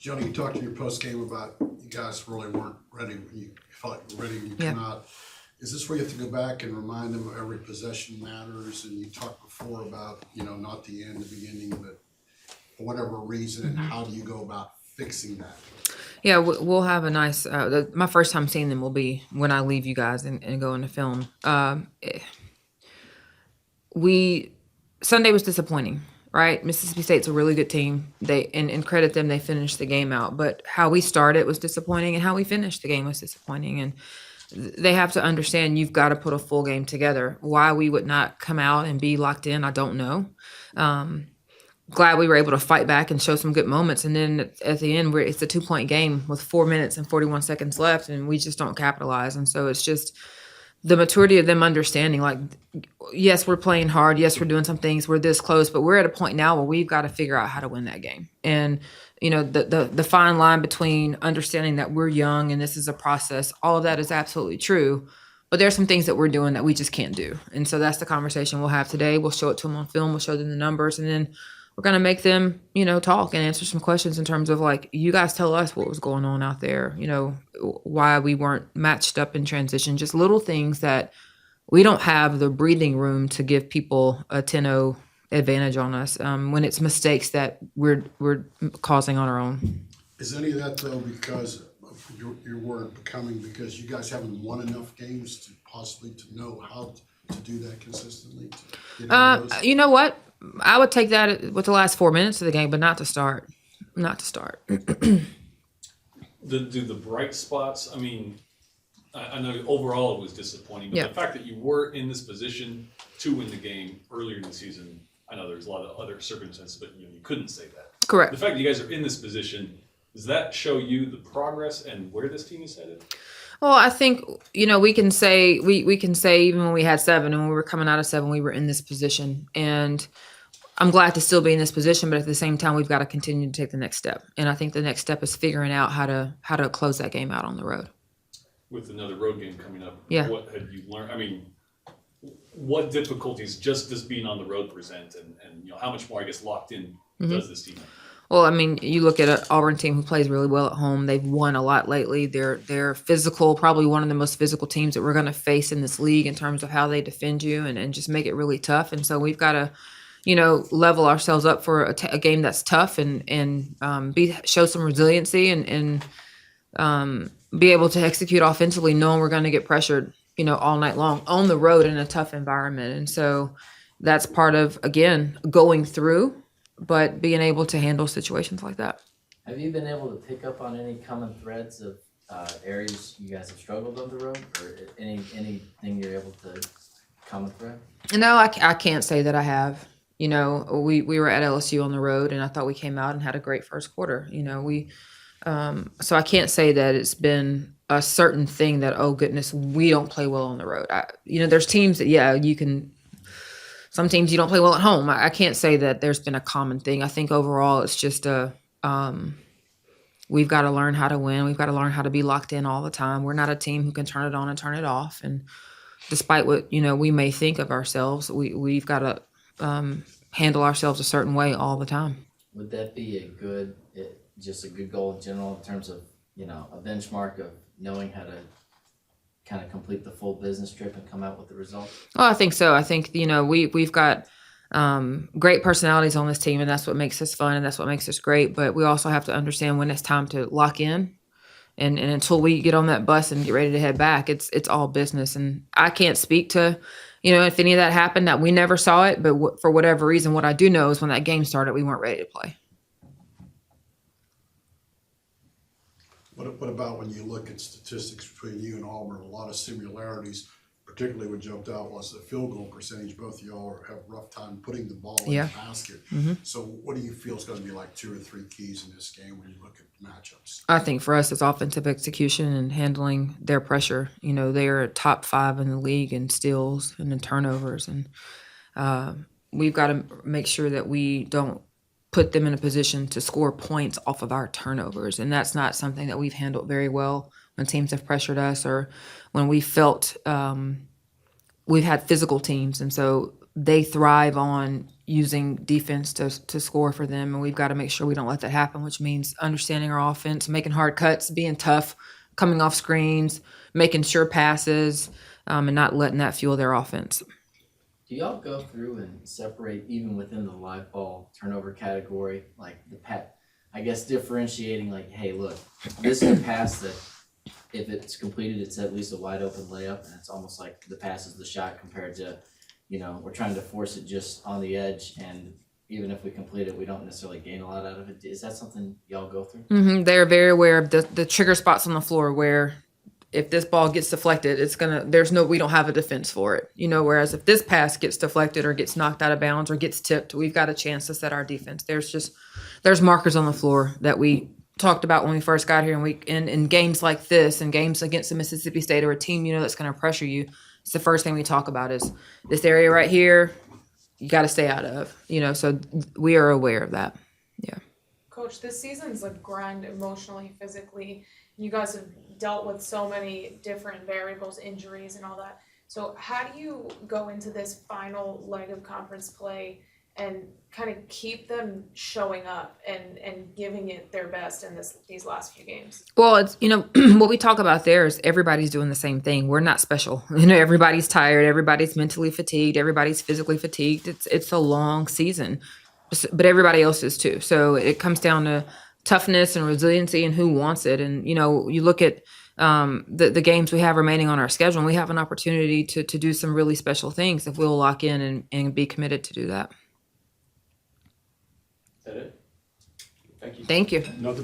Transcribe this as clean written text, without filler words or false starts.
Joni, you talked in your post game about you guys really weren't ready when you felt like you were ready when you Yeah. come out. Is this where you have to go back and remind them every possession matters? And you talked before about, not the end, the beginning, but for whatever reason, and how do you go about fixing that? Yeah, we'll have a nice. My first time seeing them will be when I leave you guys and go into film. Sunday was disappointing, right? Mississippi State's a really good team. And credit them, they finished the game out. But how we started was disappointing, and how we finished the game was disappointing. And they have to understand you've got to put a full game together. Why we would not come out and be locked in, I don't know. Glad we were able to fight back and show some good moments. And then at the end, it's a 2-point game with 4 minutes and 41 seconds left, and we just don't capitalize. And so it's just the maturity of them understanding, like, yes, we're playing hard. Yes, we're doing some things. We're this close, but we're at a point now where we've got to figure out how to win that game. And, the fine line between understanding that we're young and this is a process, all of that is absolutely true. But there's some things that we're doing that we just can't do. And so that's the conversation we'll have today. We'll show it to them on film. We'll show them the numbers. And then we're going to make them, talk and answer some questions in terms of, like, you guys tell us what was going on out there, why we weren't matched up in transition, just little things that we don't have the breathing room to give people a 10-0 advantage on us when it's mistakes that we're causing on our own. Is any of that, though, because of your word becoming, because you guys haven't won enough games to possibly to know how to do that consistently? You know what? I would take that with the last 4 minutes of the game, but not to start. Not to start. Do the bright spots, I know overall it was disappointing, but the fact that you were in this position to win the game earlier in the season, I know there's a lot of other circumstances, but you couldn't say that. Correct. The fact that you guys are in this position, does that show you the progress and where this team is headed? Well, I think, we can say even when we had 7 and when we were coming out of 7, we were in this position. And I'm glad to still be in this position, but at the same time, we've got to continue to take the next step. And I think the next step is figuring out how to close that game out on the road. With another road game coming up, yeah. What have you learned? What difficulties just this being on the road present, and how much more, I guess, locked in does this team have? Well, you look at an Auburn team who plays really well at home. They've won a lot lately. They're physical, probably one of the most physical teams that we're going to face in this league in terms of how they defend you and just make it really tough. And so we've got to, level ourselves up for a game that's tough and show some resiliency and be able to execute offensively, knowing we're going to get pressured, all night long on the road in a tough environment. And so that's part of, again, going through, but being able to handle situations like that. Have you been able to pick up on any common threads of areas you guys have struggled on the road, or anything you're able to common thread? No, I can't say that I have. We were at LSU on the road, and I thought we came out and had a great first quarter. So I can't say that it's been a certain thing that, oh goodness, we don't play well on the road. There's teams that, you can. Some teams you don't play well at home. I can't say that there's been a common thing. I think overall it's just we've got to learn how to win. We've got to learn how to be locked in all the time. We're not a team who can turn it on and turn it off. And despite what we may think of ourselves, we've got to handle ourselves a certain way all the time. Would that be just a good goal in general in terms of a benchmark of knowing how to kind of complete the full business trip and come out with the result? Oh, I think so. I think, we've got great personalities on this team, and that's what makes us fun and that's what makes us great. But we also have to understand when it's time to lock in. And until we get on that bus and get ready to head back, it's all business. And I can't speak to, if any of that happened, that we never saw it. But for whatever reason, what I do know is when that game started, we weren't ready to play. What about when you look at statistics between you and Auburn? A lot of similarities, particularly what jumped out was the field goal percentage. Both of y'all have a rough time putting the ball in the basket. Mm-hmm. So what do you feel is going to be like 2 or 3 keys in this game when you look at matchups? I think for us, it's offensive execution and handling their pressure. They are top 5 in the league in steals and in turnovers. And we've got to make sure that we don't put them in a position to score points off of our turnovers. And that's not something that we've handled very well when teams have pressured us or when we felt we've had physical teams. And so they thrive on using defense to score for them, and we've got to make sure we don't let that happen, which means understanding our offense, making hard cuts, being tough, coming off screens, making sure passes, and not letting that fuel their offense. Do y'all go through and separate even within the live ball turnover category, like I guess differentiating like, hey, look, this is a pass that if it's completed, it's at least a wide open layup, and it's almost like the pass is the shot compared to, we're trying to force it just on the edge, and even if we complete it, we don't necessarily gain a lot out of it. Is that something y'all go through? Mm-hmm. They're very aware of the trigger spots on the floor where if this ball gets deflected, we don't have a defense for it, whereas if this pass gets deflected or gets knocked out of bounds or gets tipped, we've got a chance to set our defense. There's markers on the floor that we talked about when we first got here, and in games like this and games against the Mississippi State or a team, that's going to pressure you. It's the first thing we talk about is this area right here, you got to stay out of, so we are aware of that. Yeah. Coach, this season's a grind emotionally, physically. You guys have dealt with so many different variables, injuries and all that. So how do you go into this final leg of conference play and kind of keep them showing up and giving it their best in these last few games? Well, it's, what we talk about there is everybody's doing the same thing. We're not special. Everybody's tired. Everybody's mentally fatigued. Everybody's physically fatigued. It's a long season, but everybody else is too. So it comes down to toughness and resiliency and who wants it. And, you look at the games we have remaining on our schedule, and we have an opportunity to do some really special things if we'll lock in and be committed to do that. Is that it? Thank you. Thank you. Another